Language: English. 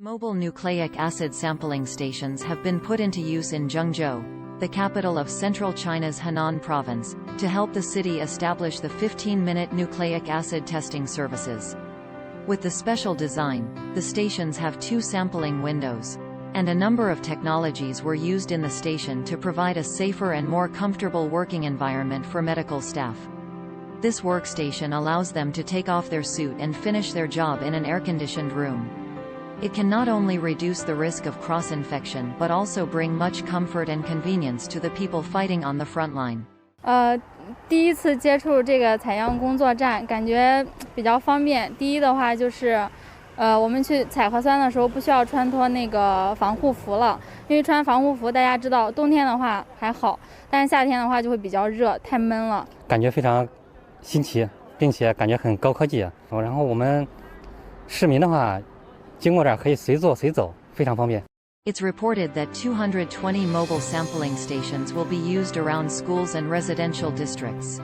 Mobile nucleic acid sampling stations have been put into use in Zhengzhou, the capital of central China's Hainan province, to help the city establish the 15-minute nucleic acid testing services. With the special design, the stations have 2 sampling windows, and a number of technologies were used in the station to provide a safer and more comfortable working environment for medical staff. This workstation allows them to take off their suit and finish their job in an air-conditioned room. It can not only reduce the risk of cross-infection but also bring much comfort and convenience to the people fighting on the front line. 第一次接触这个采样工作站，感觉比较方便。第一的话就是，我们去采核酸的时候不需要穿脱那个防护服了，因为穿防护服大家知道，冬天的话还好，但是夏天的话就会比较热，太闷了。感觉非常新奇，并且感觉很高科技。然后我们市民的话，经过这儿可以随坐随走，非常方便。It's reported that 220 mobile sampling stations will be used around schools and residential districts.